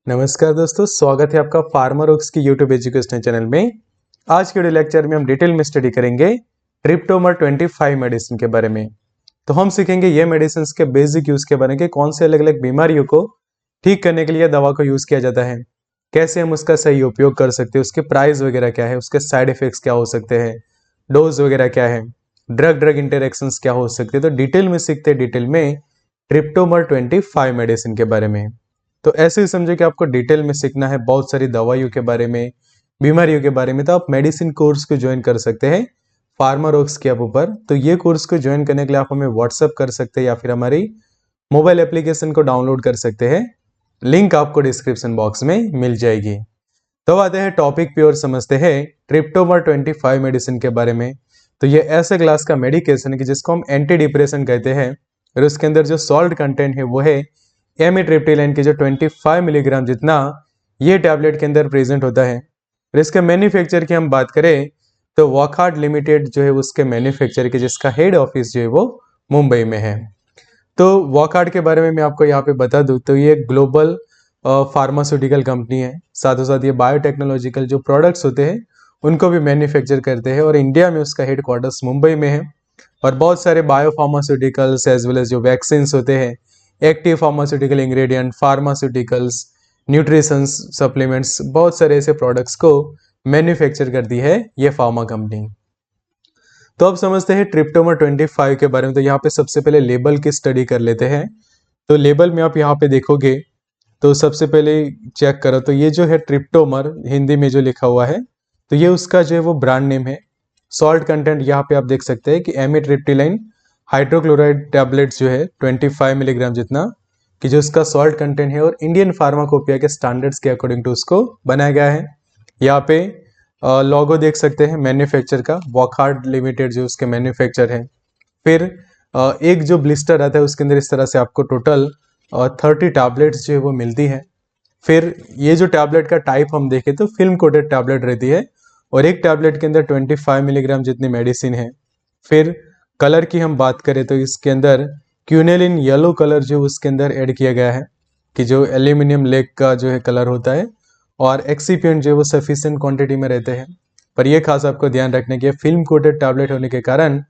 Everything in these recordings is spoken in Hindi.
नमस्कार दोस्तों, स्वागत है आपका फार्मारोक्स की यूट्यूब एजुकेशनल चैनल में। आज के वीडियो लेक्चर में हम डिटेल में स्टडी करेंगे ट्रिप्टोमर 25 मेडिसिन के बारे में। तो हम सीखेंगे ये मेडिसिन के बेसिक यूज के बारे में, कौन से अलग अलग बीमारियों को ठीक करने के लिए दवा को यूज किया जाता है, कैसे हम उसका सही उपयोग कर सकते हैं, उसके प्राइस वगैरह क्या है, उसके साइड इफेक्ट्स क्या हो सकते हैं, डोज वगैरह क्या है, ड्रग ड्रग इंटरेक्शन क्या हो सकते हैं। तो डिटेल में सीखते हैं डिटेल में ट्रिप्टोमर 25 मेडिसिन के बारे में। तो ऐसे ही समझो कि आपको डिटेल में सीखना है बहुत सारी दवाइयों के बारे में, बीमारियों के बारे में, तो आप मेडिसिन कोर्स को ज्वाइन कर सकते हैं फार्मारोक्स के ऐप ऊपर। तो ये कोर्स को ज्वाइन करने के लिए आप हमें व्हाट्सअप कर सकते हैं या फिर हमारी मोबाइल एप्लीकेशन को डाउनलोड कर सकते हैं। लिंक आपको डिस्क्रिप्शन बॉक्स में मिल जाएगी। तो आते हैं टॉपिक पे और समझते हैं ट्रिप्टोमर 25 मेडिसिन के बारे में। तो ये ऐसे क्लास का मेडिकेशन है कि जिसको हम एंटी डिप्रेशन कहते हैं, और उसके अंदर जो सॉल्ट कंटेंट है वो है एमिट्रिप्टिलाइन के जो 25 मिलीग्राम जितना ये टैबलेट के अंदर प्रेजेंट होता है। और इसके मैन्युफैक्चर की हम बात करें तो वॉकहार्ट लिमिटेड जो है उसके मैन्युफैक्चर के, जिसका हेड ऑफिस जो है वो मुंबई में है। तो वॉकहार्ट के बारे में मैं आपको यहाँ पे बता दूं तो ये ग्लोबल फार्मास्यूटिकल कंपनी है। साथ ही साथ ये बायोटेक्नोलॉजिकल जो प्रोडक्ट्स होते हैं उनको भी मैन्युफैक्चर करते हैं, और इंडिया में उसका हेड क्वार्टर्स मुंबई में है। और बहुत सारे bio pharmaceuticals as well as जो वैक्सीन्स होते हैं, active pharmaceutical ingredient, pharmaceuticals, nutritions, supplements, बहुत सारे ऐसे प्रोडक्ट्स को मैन्युफैक्चर करती है ये फार्मा कंपनी। तो अब समझते हैं ट्रिप्टोमर 25 के बारे में। तो यहाँ पे सबसे पहले लेबल की स्टडी कर लेते हैं। तो लेबल में आप यहाँ पे देखोगे तो सबसे पहले चेक करो तो ये जो है ट्रिप्टोमर हिंदी में जो लिखा हुआ है, तो ये उसका जो है वो ब्रांड नेम है। सॉल्ट कंटेंट यहाँ पे आप देख सकते हैं कि एमिट्रिप्टिलाइन हाइड्रोक्लोराइड टैबलेट्स जो है 25 मिलीग्राम जितना कि जो उसका सॉल्ट कंटेंट है, और इंडियन फार्माकोपिया के स्टैंडर्ड्स के अकॉर्डिंग टू उसको बनाया गया है। यहाँ पे लोगो देख सकते हैं मैन्युफैक्चर का, वॉकहार्ट लिमिटेड जो उसके मैन्युफैक्चर है। फिर एक जो ब्लिस्टर आता है उसके अंदर इस तरह से आपको टोटल 30 टैबलेट्स जो है वो मिलती है। फिर ये जो टैबलेट का टाइप हम देखें तो फिल्म कोटेड टैबलेट रहती है, और एक टैबलेट के अंदर 25 मिलीग्राम जितनी मेडिसिन है। फिर कलर की हम बात करें तो इसके अंदर क्यूनेलिन येलो कलर जो उसके अंदर ऐड किया गया है, कि जो एल्यूमिनियम लेग का जो है कलर होता है, और एक्सीपिएंट जो है वो सफिशिएंट क्वांटिटी में रहते हैं। पर ये खास आपको ध्यान रखने की, फिल्म कोटेड टैबलेट होने के कारण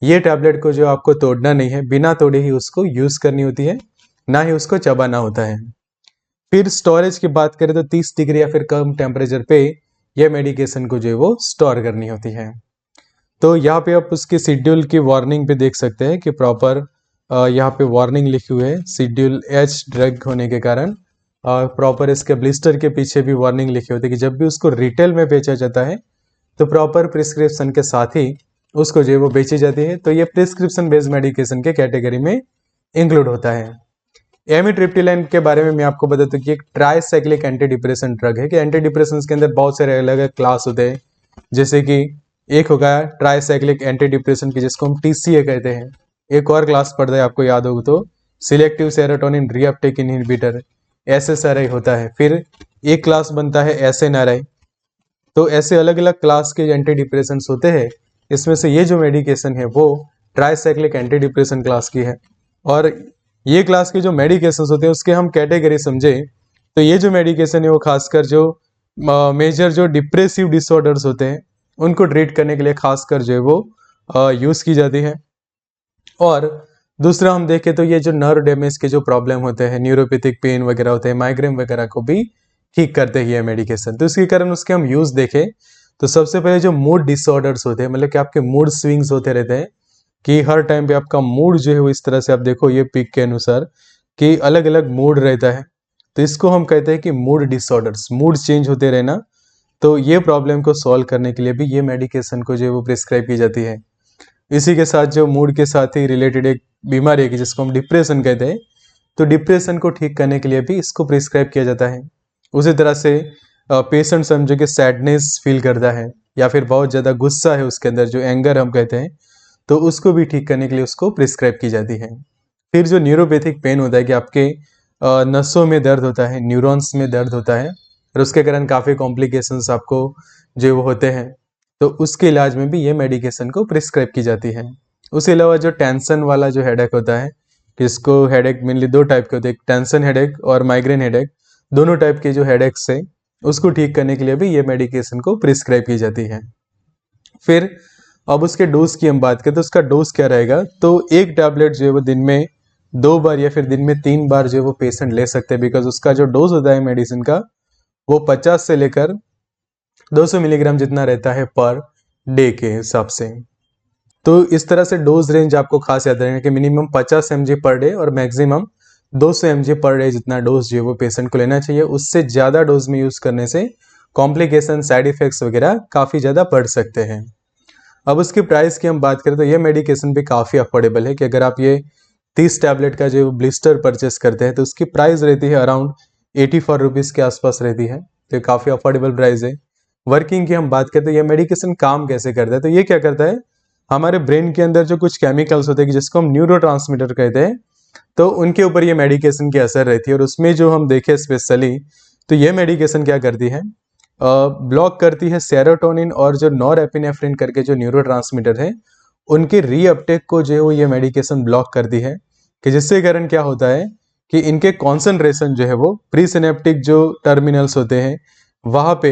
ये टैबलेट को जो आपको तोड़ना नहीं है, बिना तोड़े ही उसको यूज करनी होती है, ना ही उसको चबाना होता है। फिर स्टोरेज की बात करें तो 30 डिग्री या फिर कम टेम्परेचर पे यह मेडिकेशन को जो है वो स्टोर करनी होती है। तो यहाँ पे आप उसके शेड्यूल की वार्निंग पे देख सकते हैं कि प्रॉपर यहाँ पे वार्निंग लिखी हुई है शेड्यूल एच ड्रग होने के कारण। प्रॉपर इसके ब्लिस्टर के पीछे भी वार्निंग लिखी होती है कि जब भी उसको रिटेल में बेचा जाता है तो प्रॉपर प्रिस्क्रिप्शन के साथ ही उसको जो है वो बेची जाती है। तो ये प्रिस्क्रिप्शन बेस्ड मेडिकेशन के कैटेगरी में इंक्लूड होता है। एमिट्रिप्टिलाइन के बारे में मैं आपको बता दूं कि एक ट्राइसाइक्लिक एंटी डिप्रेशन ड्रग है, कि एंटी डिप्रेशन के अंदर बहुत सारे अलग अलग क्लास होते हैं। जैसे कि एक होगा ट्राइसाइक्लिक एंटी डिप्रेशन की जिसको हम टीसीए कहते हैं। एक और क्लास पढ़ता है आपको याद होगा तो selective serotonin reuptake inhibitor SSRI होता है। फिर एक क्लास बनता है एसएनआरआई। तो ऐसे अलग अलग क्लास के एंटी डिप्रेशन होते हैं। इसमें से ये जो मेडिकेशन है वो ट्राइसाइक्लिक एंटी डिप्रेशन क्लास की है। और ये क्लास के जो मेडिकेशन होते हैं उसके हम कैटेगरी समझे तो ये जो मेडिकेशन है वो खासकर जो मेजर जो डिप्रेसिव डिसऑर्डर्स होते हैं उनको ट्रीट करने के लिए खासकर जो है वो यूज की जाती है। और दूसरा हम देखें तो ये जो नर्व डैमेज के जो प्रॉब्लम होते हैं, न्यूरोपैथिक पेन वगैरह होते हैं, माइग्रेन वगैरह को भी ठीक करते हैं ये मेडिकेशन। तो इसके कारण उसके हम यूज देखें तो सबसे पहले जो मूड डिसऑर्डर्स होते हैं, मतलब कि आपके मूड स्विंग्स होते रहते हैं कि हर टाइम पे आपका मूड जो है वो इस तरह से आप देखो ये पिक के अनुसार कि अलग अलग मूड रहता है, तो इसको हम कहते हैं कि मूड डिसऑर्डर्स, मूड चेंज होते रहना। तो ये प्रॉब्लम को सॉल्व करने के लिए भी ये मेडिकेशन को जो है वो प्रिस्क्राइब की जाती है। इसी के साथ जो मूड के साथ ही रिलेटेड एक बीमारी है कि जिसको हम डिप्रेशन कहते हैं, तो डिप्रेशन को ठीक करने के लिए भी इसको प्रिस्क्राइब किया जाता है। उसी तरह से पेशेंट समझो कि सैडनेस फील करता है या फिर बहुत ज़्यादा गुस्सा है उसके अंदर, जो एंगर हम कहते हैं, तो उसको भी ठीक करने के लिए उसको प्रिस्क्राइब की जाती है। फिर जो न्यूरोपैथिक पेन होता है कि आपके नसों में दर्द होता है, न्यूरॉन्स में दर्द होता है, और उसके कारण काफ़ी कॉम्प्लिकेशंस आपको जो वो होते हैं, तो उसके इलाज में भी ये मेडिकेशन को प्रिस्क्राइब की जाती है। उसके अलावा जो टेंशन वाला जो हेडेक होता है, इसको हेडेक मेनली दो टाइप के होते हैं, टेंशन हेडेक और माइग्रेन हेडेक। दोनों टाइप के जो हेडेक्स है उसको ठीक करने के लिए भी ये मेडिकेशन को प्रिस्क्राइब की जाती है। फिर अब उसके डोज की हम बात करें तो उसका डोज क्या रहेगा, तो एक टैबलेट जो है वो दिन में 2 बार या फिर दिन में 3 बार जो है वो पेशेंट ले सकते हैं, बिकॉज उसका जो डोज होता है मेडिसिन का वो 50 से लेकर 200 मिलीग्राम जितना रहता है पर डे के हिसाब से। तो इस तरह से डोज रेंज आपको खास याद रखना कि मिनिमम 50 mg पर डे और मैक्सिमम 200 mg पर डे जितना डोज जो है वो पेशेंट को लेना चाहिए। उससे ज़्यादा डोज में यूज़ करने से कॉम्प्लिकेशन, साइड इफेक्ट्स वगैरह काफ़ी ज़्यादा बढ़ सकते हैं। अब उसकी प्राइस की हम बात करें तो ये मेडिकेशन भी काफ़ी अफोर्डेबल है कि अगर आप ये 30 टैबलेट का जो ब्लिस्टर परचेस करते हैं तो उसकी प्राइस रहती है अराउंड 84 रुपीज़ के आसपास रहती है, तो ये काफ़ी अफोर्डेबल प्राइस है। वर्किंग की हम बात करते हैं, ये मेडिकेशन काम कैसे करता है, तो ये क्या करता है, हमारे ब्रेन के अंदर जो कुछ केमिकल्स होते हैं जिसको हम न्यूरोट्रांसमीटर कहते हैं, तो उनके ऊपर ये मेडिकेशन की असर रहती है। और उसमें जो हम देखें स्पेशली तो ये मेडिकेशन क्या करती है, ब्लॉक करती है सेरोटोनिन और जो नॉरएपिनेफ्रिन करके जो न्यूरोट्रांसमीटर है उनके रीअपटेक को जो है वो ये मेडिकेशन ब्लॉक करती है, कि जिससे कारण क्या होता है कि इनके कॉन्सेंट्रेशन जो है वो प्री सिनेप्टिक जो टर्मिनल्स होते हैं वहाँ पे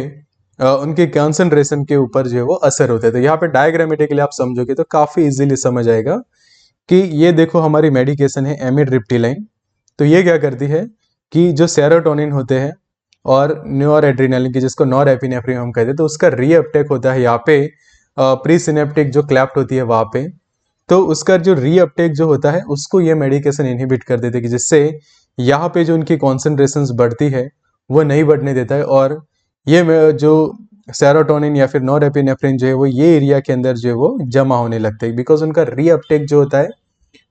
उनके कॉन्सेंट्रेशन के ऊपर जो है वो असर होता है। तो यहाँ पे डायग्रामेटिकली आप समझोगे तो काफ़ी इजीली समझ आएगा कि ये देखो हमारी मेडिकेशन है एमिट्रिप्टिलाइन। तो ये क्या करती है कि जो सेरोटोनिन होते हैं और न्यूर एड्रीनलिन की जिसको नॉर एपिनेफ्रिन हम कहते हैं, तो उसका रीअपटेक होता है यहाँ पे प्री सिनेप्टिक जो क्लैप्ट होती है वहाँ पे। तो उसका जो रीअपटेक जो होता है उसको ये मेडिकेशन इनहिबिट कर देते हैं, कि जिससे यहाँ पे जो उनकी कॉन्सेंट्रेशंस बढ़ती है वो नहीं बढ़ने देता है, और ये जो सेरोटोनिन या फिर नॉरएपिनेफ्रिन जो है वो ये एरिया के अंदर जो है वो जमा होने लगते हैं, बिकॉज उनका रीअपटेक जो होता है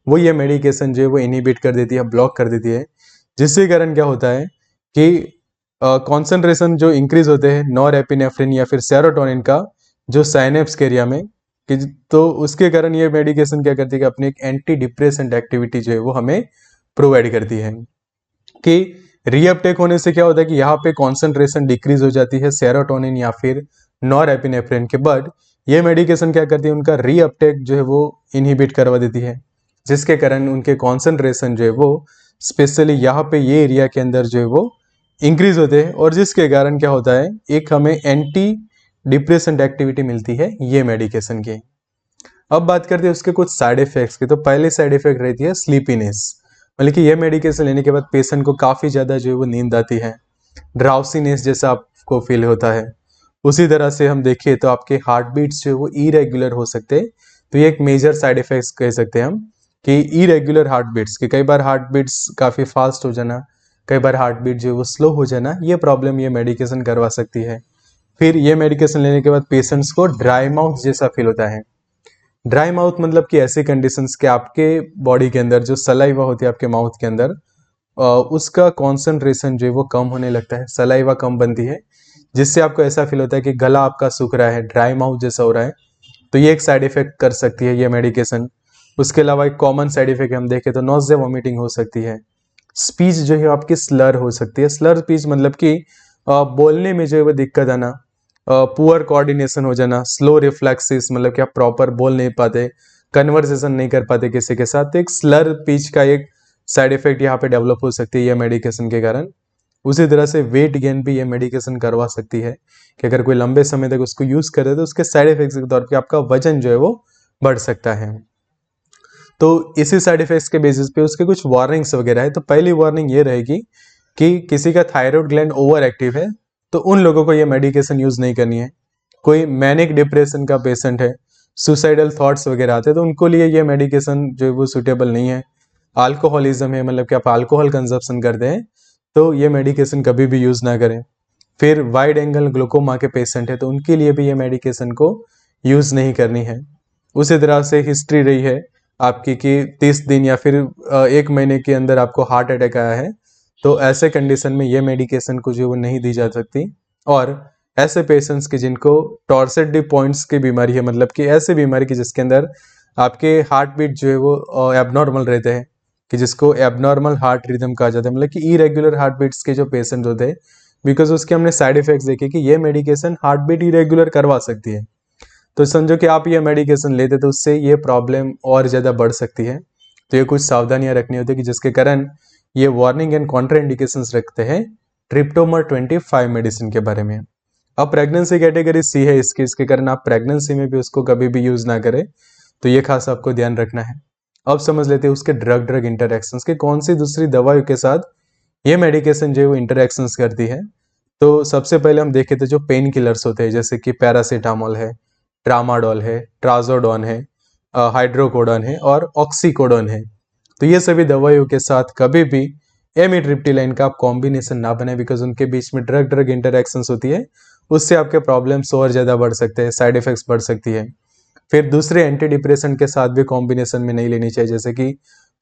वो ये मेडिकेशन जो है वो इनहिबिट कर देती है, ब्लॉक कर देती है। जिसके कारण क्या होता है कि कॉन्सेंट्रेशन जो इंक्रीज होते हैं नॉरएपिनेफ्रिन या फिर सेरोटोनिन का जो साइनेप्स के एरिया में, कि तो उसके कारण ये मेडिकेशन क्या करती है कि अपनी एक एंटी डिप्रेसेंट एक्टिविटी जो है वो हमें प्रोवाइड करती है। कि रीअपटेक होने से क्या होता है कि यहाँ पे कॉन्सेंट्रेशन डिक्रीज हो जाती है सेरोटोनिन या फिर नॉरएपिनेफ्रिन के, बट ये मेडिकेशन क्या करती है उनका रीअपटेक जो है वो इनहिबिट करवा देती है, जिसके कारण उनके कॉन्सेंट्रेशन जो है वो स्पेशली यहाँ पे ये एरिया के अंदर जो है वो इंक्रीज होते हैं, और जिसके कारण क्या होता है एक हमें एंटी डिप्रेसेंट एक्टिविटी मिलती है ये मेडिकेशन की। अब बात करते हैं उसके कुछ साइड इफेक्ट्स की। तो पहली साइड इफेक्ट रहती है स्लीपीनेस, मतलब कि ये मेडिकेशन लेने के बाद पेशेंट को काफ़ी ज़्यादा जो है वो नींद आती है, ड्राउसीनेस जैसा आपको फील होता है। उसी तरह से हम देखिए तो आपके हार्ट बीट्स जो है वो इरेगुलर हो सकते हैं। तो ये एक मेजर साइड इफेक्ट्स कह सकते हैं हम कि इरेगुलर हार्ट बीट्स, कि कई बार हार्ट बीट्स काफ़ी फास्ट हो जाना, कई बार हार्ट बीट जो है वो स्लो हो जाना, ये प्रॉब्लम ये मेडिकेशन करवा सकती है। फिर ये मेडिकेशन लेने के बाद पेशेंट्स को ड्राई माउथ जैसा फील होता है। ड्राई माउथ मतलब कि ऐसी कंडीशंस के आपके बॉडी के अंदर जो सलाइवा होती है आपके माउथ के अंदर उसका कॉन्सेंट्रेशन जो है वो कम होने लगता है, सलाइवा कम बनती है, जिससे आपको ऐसा फील होता है कि गला आपका सूख रहा है, ड्राई माउथ जैसा हो रहा है। तो ये एक साइड इफेक्ट कर सकती है ये मेडिकेशन। उसके अलावा एक कॉमन साइड इफेक्ट हम देखें तो नॉजिया वॉमिटिंग हो सकती है। स्पीच जो है आपकी स्लर हो सकती है। स्लर स्पीच मतलब कि बोलने में जो है वो दिक्कत आना, पुअर कोऑर्डिनेशन हो जाना, स्लो रिफ्लेक्सिस मतलब कि आप प्रॉपर बोल नहीं पाते, कन्वर्सेशन नहीं कर पाते किसी के साथ। तो एक स्लर स्पीच का एक साइड इफेक्ट यहाँ पे डेवलप हो सकती है ये मेडिकेशन के कारण। उसी तरह से वेट गेन भी ये मेडिकेशन करवा सकती है, कि अगर कोई लंबे समय तक उसको यूज करे तो उसके साइड इफेक्ट्स के तौर पे आपका वजन जो है वो बढ़ सकता है। तो इसी साइड इफेक्ट्स के बेसिस पे उसके कुछ वार्निंग्स वगैरह है। तो पहली वार्निंग ये रहेगी कि किसी का थायराइड ग्लैंड ओवर एक्टिव है तो उन लोगों को ये मेडिकेशन यूज नहीं करनी है। कोई मैनिक डिप्रेशन का पेशेंट है, सुसाइडल थॉट्स वगैरह आते हैं तो उनको लिए ये मेडिकेशन जो है वो सुटेबल नहीं है। अल्कोहलिज्म है, मतलब कि आप अल्कोहल कंजप्शन करते हैं तो ये मेडिकेशन कभी भी यूज ना करें। फिर वाइड एंगल ग्लूकोमा के पेशेंट है तो उनके लिए भी ये मेडिकेशन को यूज नहीं करनी है। उसी तरह से हिस्ट्री रही है आपकी कि 30 दिन या फिर 1 महीने के अंदर आपको हार्ट अटैक आया है, तो ऐसे कंडीशन में ये मेडिकेशन को जो वो नहीं दी जा सकती। और ऐसे पेशेंट्स के जिनको टॉर्सेडी पॉइंट्स की बीमारी है, मतलब कि ऐसे बीमारी की जिसके अंदर आपके हार्ट बीट जो है वो एबनॉर्मल रहते हैं, कि जिसको एबनॉर्मल हार्ट रिदम कहा जाता है, मतलब कि इरेगुलर हार्ट बीट्स के जो पेशेंट होते हैं, बिकॉज उसके हमने साइड इफेक्ट्स देखे कि ये मेडिकेशन हार्ट बीट इरेगुलर करवा सकती है। तो समझो कि आप ये मेडिकेशन लेते तो उससे ये प्रॉब्लम और ज़्यादा बढ़ सकती है। तो ये कुछ सावधानियां रखनी होती है कि जिसके कारण ये वार्निंग एंड कॉन्ट्रा इंडिकेशंस रखते हैं ट्रिप्टोमर 25 मेडिसिन के बारे में। अब प्रेगनेंसी कैटेगरी सी है इसके कारण आप प्रेगनेंसी में भी उसको कभी भी यूज ना करें, तो ये खास आपको ध्यान रखना है। अब समझ लेते हैं उसके ड्रग ड्रग इंटरैक्शंस के कौन सी दूसरी दवाइयों के साथ ये मेडिकेशन जो है वो इंटरैक्शंस करती है। तो सबसे पहले हम देखे थे जो पेन किलर्स होते हैं जैसे कि पैरासीटामोल है, ट्रामाडोल है, ट्राजोडोन है, हाइड्रोकोडोन है और ऑक्सीकोडोन है। तो ये सभी दवाइयों के साथ कभी भी एमिट्रिप्टिलाइन का आप कॉम्बिनेशन ना बनाए, बिकॉज उनके बीच में ड्रग ड्रग इंटरैक्शंस होती है, उससे आपके प्रॉब्लम्स और ज़्यादा बढ़ सकते हैं, साइड इफेक्ट्स बढ़ सकती है। फिर दूसरे एंटी डिप्रेशन के साथ भी कॉम्बिनेशन में नहीं लेनी चाहिए, जैसे कि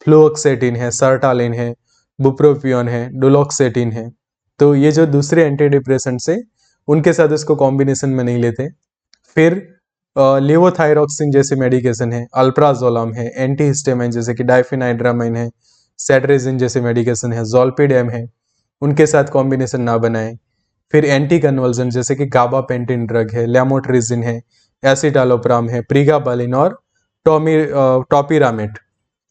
फ्लुओक्सेटिन है, सर्टालिन है, बुप्रोपियोन है, डुलोक्सेटिन है। तो ये जो दूसरे एंटी डिप्रेशन से उनके साथ इसको कॉम्बिनेशन में नहीं लेते। फिर लेवोथायरॉक्सिन जैसे मेडिकेशन है, अल्प्राजोलम है, एंटीहिस्टामाइन जैसे कि डाइफेनाइड्रामाइन है, सेट्रेजिन जैसे मेडिकेशन है, ज़ोलपीडेम है, उनके साथ कॉम्बिनेशन ना बनाएं। फिर एंटी कन्वर्जन जैसे कि गाबापेंटिन ड्रग है, लेमोट्रिजिन है, एसिटालोप्राम है, प्रीगाबालिन और टॉपिरामेट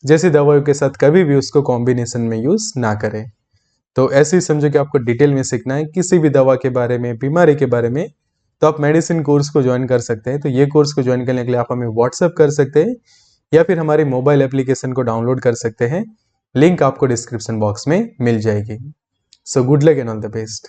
जैसी दवाइयों के साथ कभी भी उसको कॉम्बिनेशन में यूज ना करें। तो ऐसे ही समझो कि आपको डिटेल में सीखना है किसी भी दवा के बारे में, बीमारी के बारे में, तो आप मेडिसिन कोर्स को ज्वाइन कर सकते हैं। तो ये कोर्स को ज्वाइन करने के लिए आप हमें व्हाट्सएप कर सकते हैं या फिर हमारी मोबाइल एप्लीकेशन को डाउनलोड कर सकते हैं। लिंक आपको डिस्क्रिप्शन बॉक्स में मिल जाएगी। So good luck and all the best.